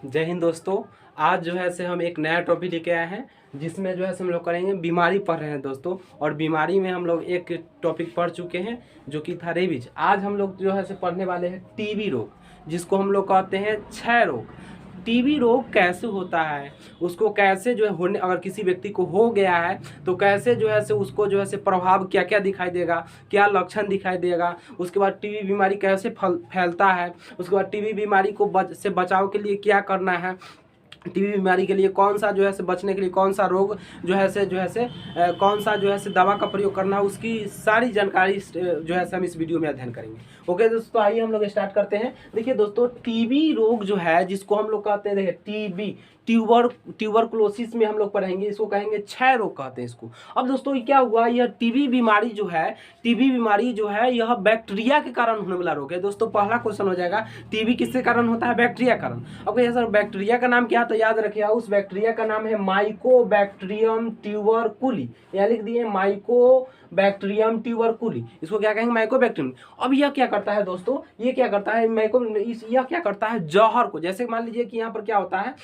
जय हिंद दोस्तों। आज जो है से हम एक नया टॉपिक लेके आए हैं जिसमें जो है से हम लोग करेंगे बीमारी पढ़ रहे हैं दोस्तों। और बीमारी में हम लोग एक टॉपिक पढ़ चुके हैं जो कि था रेबीज। आज हम लोग जो है से पढ़ने वाले हैं टीबी रोग, जिसको हम लोग कहते हैं क्षय रोग। टीबी रोग कैसे होता है, उसको कैसे जो है होने, अगर किसी व्यक्ति को हो गया है तो कैसे जो है से उसको जो है से प्रभाव क्या क्या दिखाई देगा, क्या लक्षण दिखाई देगा, उसके बाद टीबी बीमारी कैसे फैलता है, उसके बाद टीबी बीमारी को से बचाव के लिए क्या करना है, टीबी बीमारी के लिए कौन सा जो है से बचने के लिए कौन सा रोग जो है से कौन सा जो है से दवा का प्रयोग करना है, उसकी सारी जानकारी जो है से हम इस वीडियो में अध्ययन करेंगे। ओके दोस्तों, आइए हम लोग स्टार्ट करते हैं। देखिए दोस्तों, टीबी रोग जो है जिसको हम लोग कहते हैं, देखिए टीबी ट्यूबरकुलोसिस में हम लोग पढ़ेंगे, इसको कहेंगे क्षय रोग कहते हैं इसको। अब दोस्तों ये क्या हुआ, यह टीबी बीमारी जो है, टीबी बीमारी जो है यह बैक्टीरिया के कारण होने वाला रोग है। दोस्तों पहला क्वेश्चन हो जाएगा, टीबी किसके कारण होता है? बैक्टीरिया कारण। अब कहिए सर बैक्टीरिया का नाम क्या, तो याद रखिए उस बैक्टीरिया का नाम है माइकोबैक्टीरियम ट्यूबरकुली। यहाँ लिख दिए माइकोबैक्टीरियम ट्यूबरकुली, इसको क्या कहेंगे? माइकोबैक्टीरियम। अब यह क्या करता है दोस्तों, ये क्या करता है यह क्या करता है, जहर को, जैसे मान लीजिए कि यहाँ पर क्या होता है,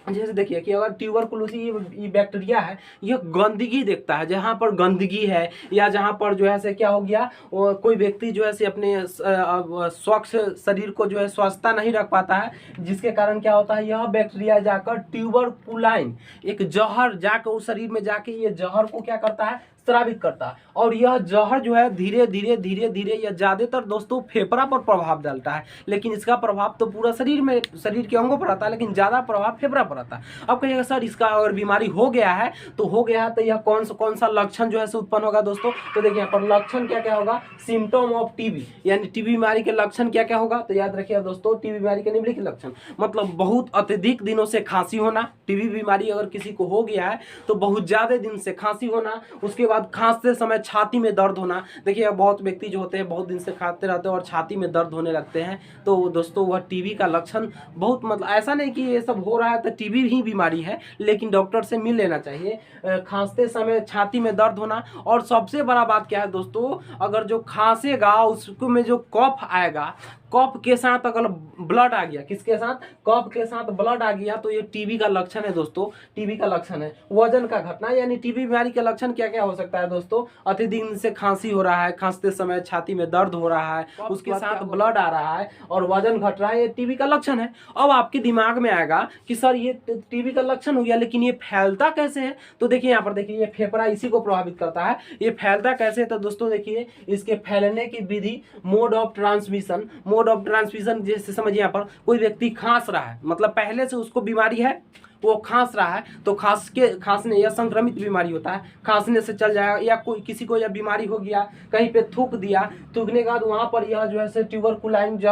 जैसे देखिए कि अगर ट्यूबरकुलोसिस ये बैक्टीरिया है, यह गंदगी देखता है, जहाँ पर गंदगी है या जहाँ पर जो है से क्या हो गया, कोई व्यक्ति जो है से अपने स्वच्छ शरीर को जो है स्वच्छता नहीं रख पाता है, जिसके कारण क्या होता है, यह बैक्टीरिया जाकर ट्यूबरकुलाइन एक जहर जाकर उस शरीर में जाके ये जहर को क्या करता है, स्रावित करता है। और यह जहर जो है धीरे धीरे या ज्यादातर दोस्तों फेफड़ा पर प्रभाव डालता है, लेकिन इसका प्रभाव तो पूरा शरीर के अंगों पर आता है, लेकिन ज्यादा प्रभाव फेफड़ा पर आता है। अब कहिएगा सर इसका अगर बीमारी हो गया है तो यह कौन सा लक्षण जो है से उत्पन्न होगा दोस्तों? तो देखिए यहाँ पर लक्षण क्या क्या होगा, सिम्टम ऑफ टीबी, यानी टीबी बीमारी के लक्षण क्या क्या होगा, तो याद रखिए दोस्तों टीबी बीमारी के निम्नलिखित लक्षण, मतलब बहुत अत्यधिक दिनों से खांसी होना। टीबी बीमारी अगर किसी को हो गया है तो बहुत ज्यादा दिन से खांसी होना, उसके बाद खांसते समय छाती में दर्द होना। देखिए बहुत व्यक्ति जो होते हैं बहुत दिन से खाते रहते हैं और छाती में दर्द होने लगते हैं, तो दोस्तों वह टीबी का लक्षण बहुत, मतलब ऐसा नहीं कि ये सब हो रहा है तो टीबी ही बीमारी है, लेकिन डॉक्टर से मिल लेना चाहिए। खांसते समय छाती में दर्द होना, और सबसे बड़ा बात क्या है दोस्तों, अगर जो खांसेगा उसको में जो कफ आएगा, कफ के साथ अगर ब्लड आ गया, किसके साथ? कफ के साथ ब्लड आ गया, तो ये टीबी का लक्षण है दोस्तों, टीबी का लक्षण है। वजन का घटना, यानी टीबी बीमारी के लक्षण क्या क्या हो सकता है दोस्तों? अत्यधिक दिन से खांसी हो रहा है, खांसते समय छाती में दर्द हो रहा है, उसके साथ ब्लड आ रहा है और वजन घट रहा है, ये टीबी का लक्षण है। अब आपके दिमाग में आएगा कि सर ये टीबी का लक्षण हो गया, लेकिन ये फैलता कैसे है? तो देखिए यहाँ पर देखिए, ये फेफड़ा इसी को प्रभावित करता है। ये फैलता कैसे है तो दोस्तों देखिए इसके फैलने की विधि, मोड ऑफ ट्रांसमिशन जैसे समझिए, यहाँ पर कोई व्यक्ति खांस रहा है, मतलब पहले से उसको बीमारी है, वो खांस रहा है, तो खांसने या संक्रमित बीमारी होता है, खांसने से चल जाएगा। या कोई किसी को यह बीमारी हो गया, कहीं पे थूक दिया, थूकने के बाद वहाँ पर यह जो है से ट्यूबरकुलाइन जो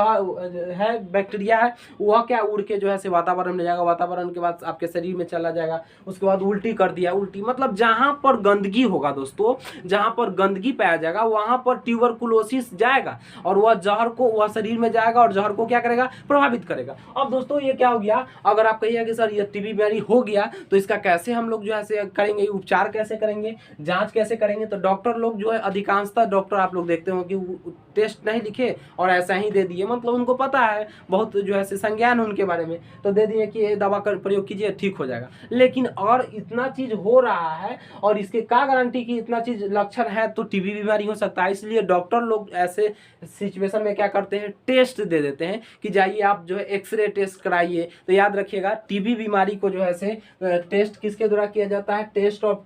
है बैक्टीरिया है, वह क्या उड़ के जो है से वातावरण में जाएगा, वातावरण के बाद आपके शरीर में चला जाएगा। उसके बाद उल्टी कर दिया, उल्टी मतलब जहाँ पर गंदगी होगा दोस्तों, जहाँ पर गंदगी पाया जाएगा वहाँ पर ट्यूबरकुलोसिस जाएगा और वह जहर को वह शरीर में जाएगा और जहर को क्या करेगा, प्रभावित करेगा। अब दोस्तों ये क्या हो गया, अगर आप कहिए कि सर ये टीबी बीमारी हो गया तो इसका कैसे हम लोग जो है करेंगे, उपचार कैसे करेंगे, जांच कैसे करेंगे, तो डॉक्टर लोग जो है, अधिकांशतः डॉक्टर आप लोग देखते हो कि टेस्ट नहीं लिखे और ऐसा ही दे दिए, मतलब उनको पता है, बहुत जो है संज्ञान उनके बारे में, तो दे दिए कि ये दवा का प्रयोग कीजिए ठीक हो जाएगा। लेकिन अगर इतना चीज हो रहा है और इसके क्या गारंटी कि इतना चीज लक्षण है तो टीबी बीमारी हो सकता है, इसलिए डॉक्टर लोग ऐसे सिचुएशन में क्या करते हैं, टेस्ट दे देते हैं कि जाइए आप जो है एक्सरे टेस्ट कराइए। तो याद रखिएगा टीबी बीमारी को जो है से टेस्ट किसके द्वारा किया जाता है, टेस्ट ऑफ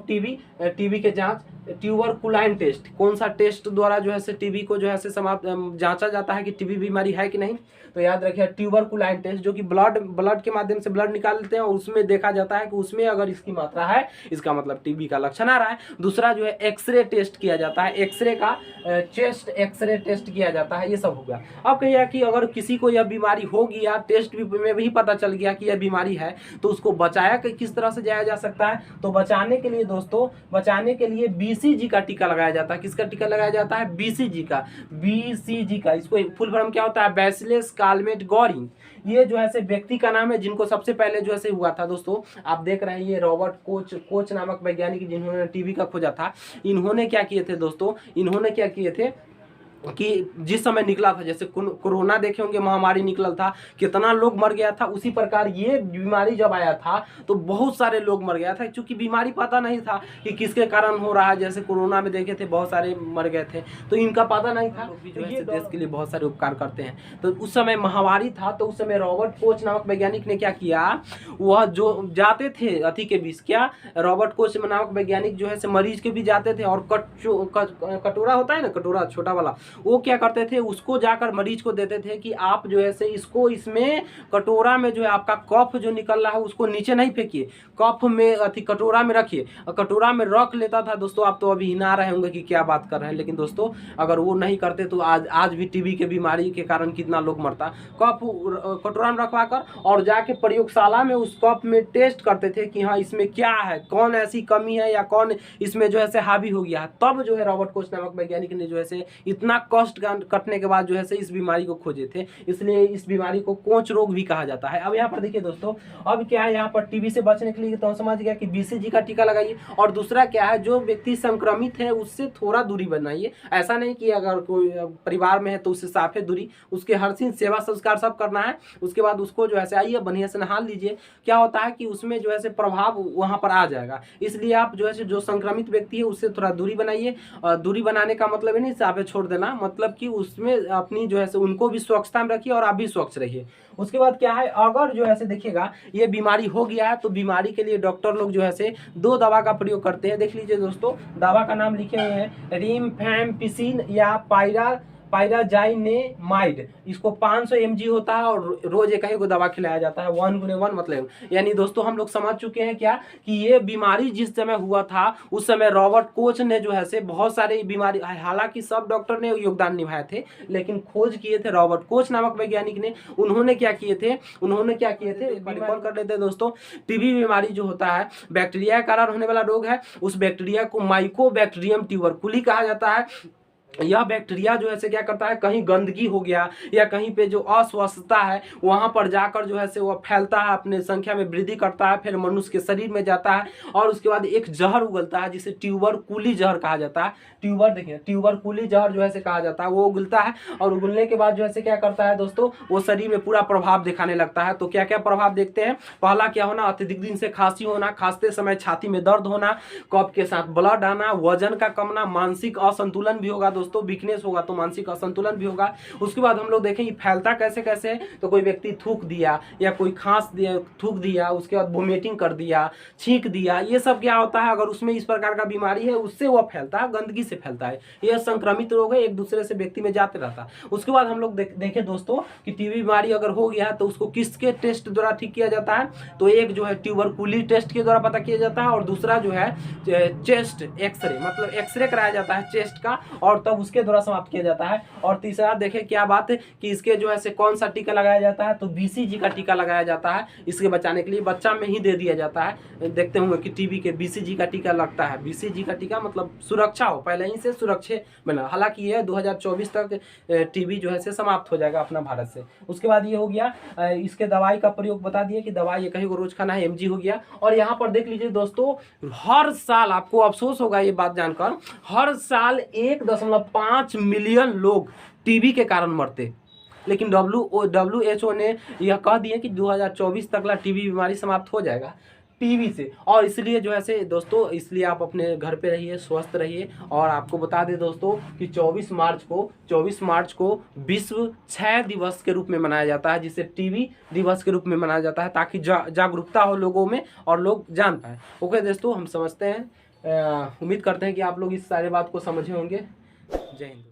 टीबी, टीबी के जांच ट्यूबरकुलाइन टेस्ट। कौन सा टेस्ट द्वारा जो है से टीबी को जो है से जांचा जाता है कि टीबी बीमारी है कि नहीं, तो याद रखिए ट्यूबरकुलाइन टेस्ट, जो कि ब्लड के माध्यम से ब्लड निकाल लेते हैं और उसमें देखा जाता है कि उसमें अगर इसकी मात्रा है, इसका मतलब टीबी का लक्षण आ रहा है। दूसरा जो है एक्सरे टेस्ट किया जाता है, एक्सरे का चेस्ट एक्सरे टेस्ट किया जाता है, ये सब होगा। अब कहिए कि अगर किसी को यह बीमारी हो गया, टेस्ट में भी पता चल गया कि यह बीमारी है, तो उसको बचाया किस तरह से जाया जा सकता है? तो बचाने के लिए दोस्तों, बचाने के लिए बीसीजी का टीका लगाया जाता है। किसका टीका लगाया जाता है? बीसीजी का। इसको फुल फॉर्म क्या होता है? Bacillus Calmette Gauri. ये जो है से व्यक्ति का नाम है जिनको सबसे पहले जो है से हुआ था दोस्तों। आप देख रहे हैं ये रॉबर्ट कोच नामक वैज्ञानिक जिन्होंने टीबी का खोजा था। इन्होंने क्या किए थे दोस्तों, इन्होंने क्या किए थे, कि जिस समय निकला था, जैसे कोरोना देखे होंगे महामारी निकला था, कितना लोग मर गया था, उसी प्रकार ये बीमारी जब आया था तो बहुत सारे लोग मर गया था, क्योंकि बीमारी पता नहीं था कि किसके कारण हो रहा है। जैसे कोरोना में देखे थे बहुत सारे मर गए थे, तो इनका पता नहीं था। जो है देश के लिए बहुत सारे उपकार करते हैं। तो उस समय महामारी था, तो उस समय रॉबर्ट कोच नामक वैज्ञानिक ने क्या किया, वह जो जाते थे अति के बीच, क्या रॉबर्ट कोच नामक वैज्ञानिक जो है मरीज के भी जाते थे, और कटोरा होता है ना, कटोरा छोटा वाला, वो क्या करते थे, उसको जाकर मरीज को देते थे कि आप जो है इसको इसमें कटोरा में जो है आपका कफ जो निकल रहा है उसको नीचे नहीं फेंकिए, कफ में कटोरा में रखिए। कटोरा में रख लेता था दोस्तों। आप तो अभी हिना रहे होंगे कि क्या बात कर रहे हैं, लेकिन दोस्तों अगर वो नहीं करते तो आज भी टीबी के बीमारी के कारण कितना लोग मरता। कफ कटोरा में रखवा कर और जाके प्रयोगशाला में उस कप में टेस्ट करते थे कि हाँ इसमें क्या है, कौन ऐसी कमी है या कौन इसमें जो है हावी हो गया। तब जो है रॉबर्ट कोच नामक वैज्ञानिक ने जो है इतना कष्ट कटने के बाद जो है इस बीमारी को खोजे थे, इसलिए इस बीमारी को कोंच रोग भी कहा जाता है। अब यहाँ पर देखिए दोस्तों, अब क्या है यहाँ पर टीबी से बचने के लिए तो हम समझ गया कि बीसीजी का टीका लगाइए, और दूसरा क्या है, जो व्यक्ति संक्रमित है उससे थोड़ा दूरी बनाइए। ऐसा नहीं कि अगर कोई परिवार में है तो उससे साफे दूरी, उसके हर चीज सेवा संस्कार सब करना है। उसके बाद उसको जो है आइए बढ़िया से नहा लीजिए। क्या होता है कि उसमें जो है प्रभाव वहां पर आ जाएगा, इसलिए आप जो है जो संक्रमित व्यक्ति है उससे थोड़ा दूरी बनाइए। दूरी बनाने का मतलब है नहीं साफे छोड़ देना, मतलब कि उसमें अपनी जो है उनको भी स्वच्छता में रखिए और आप भी स्वच्छ रहिए। उसके बाद क्या है, अगर जो है देखिएगा ये बीमारी हो गया है तो बीमारी के लिए डॉक्टर लोग जो है 2 दवा का प्रयोग करते हैं। देख लीजिए दोस्तों, दवा का नाम लिखे हुए हैं रिमफेम्पिसिन या पायराजाइनेमाइड। इसको 500 mg होता है और रोज एक ही को दवा खिलाया जाता है, 1/1 मतलब। यानी दोस्तों हम लोग समझ चुके हैं क्या कि ये बीमारी जिस समय हुआ था उस समय रॉबर्ट कोच ने जो है बहुत सारे बीमारी, हालांकि सब डॉक्टर ने योगदान निभाए थे, लेकिन खोज किए थे रॉबर्ट कोच नामक वैज्ञानिक ने। उन्होंने क्या किए थे, रिकॉल कर लेते हैं दोस्तों। टीबी बीमारी जो होता है बैक्टीरिया के कारण होने वाला रोग है। उस बैक्टीरिया को माइकोबैक्टीरियम ट्यूबरकुली कहा जाता है। यह बैक्टीरिया जो है क्या करता है, कहीं गंदगी हो गया या कहीं पे जो अस्वस्थता है वहां पर जाकर जो है वो फैलता है, अपने संख्या में वृद्धि करता है, फिर मनुष्य के शरीर में जाता है और उसके बाद एक जहर उगलता है जिसे ट्यूबरकुली जहर कहा जाता है। ट्यूबरकुली जहर जो है कहा जाता है, वो उगलता है और उगलने के बाद जो है क्या करता है दोस्तों, वो शरीर में पूरा प्रभाव दिखाने लगता है। तो क्या क्या प्रभाव देखते हैं, पहला क्या होना, अत्यधिक दिन से खांसी होना, खांसते समय छाती में दर्द होना, कफ के साथ ब्लड आना, वजन का कमना, मानसिक असंतुलन भी होगा दोस्तों, वीकनेस होगा तो मानसिक असंतुलन भी होगा। उसके बाद हम लोग देखें ये फैलता कैसे कैसे है, तो कोई व्यक्ति थूक दिया या कोई खांस दिया, थूक दिया, उसके बाद वोमिटिंग कर दिया, छींक दिया, ये सब क्या होता है, अगर उसमें इस प्रकार का बीमारी है उससे वह फैलता है, गंदगी से फैलता है। यह संक्रमित रोग है, एक दूसरे से व्यक्ति में जाते रहता है। उसके बाद हम लोग देखें दोस्तों कि टीबी बीमारी अगर हो गया है तो उसको किसके टेस्ट द्वारा ठीक किया जाता है, तो एक जो है ट्यूबरकुली टेस्ट के द्वारा पता किया जाता है और दूसरा जो है चेस्ट एक्सरे, मतलब एक्सरे कराया जाता है चेस्ट का और तब उसके द्वारा समाप्त किया जाता है। और तीसरा देखें क्या बात है कि इसके जो है कौन सा टीका लगाया जाता है, तो बीसीजी का टीका लगाया जाता है। इसके बचाने के लिए बच्चा में ही दे दिया जाता है। देखते होंगे कि टीबी के बीसीजी का टीका लगता है। बीसीजी का टीका मतलब सुरक्षा हो, पहले ही से सुरक्षित बना। हालांकि ये 2024 तक टीबी जो है समाप्त हो जाएगा अपना भारत से। उसके बाद ये हो गया, इसके दवाई का प्रयोग बता दिए कि दवाई कहीं को रोज खाना है, mg हो गया। और यहाँ पर देख लीजिए दोस्तों, हर साल आपको अफसोस होगा ये बात जानकर, हर साल 1.5 मिलियन लोग टीबी के कारण मरते, लेकिन WHO ने यह कह दिया कि 2024 तक टीबी बीमारी समाप्त हो जाएगा टीबी से। और इसलिए जो है दोस्तों, इसलिए आप अपने घर पे रहिए, स्वस्थ रहिए। और आपको बता दें दोस्तों कि 24 मार्च को विश्व क्षय दिवस के रूप में मनाया जाता है, जिसे टीबी दिवस के रूप में मनाया जाता है, ताकि जागरूकता हो लोगों में और लोग जान पाए। ओके दोस्तों, हम समझते हैं, उम्मीद करते हैं कि आप लोग इस सारे बात को समझे होंगे। जय हिंद।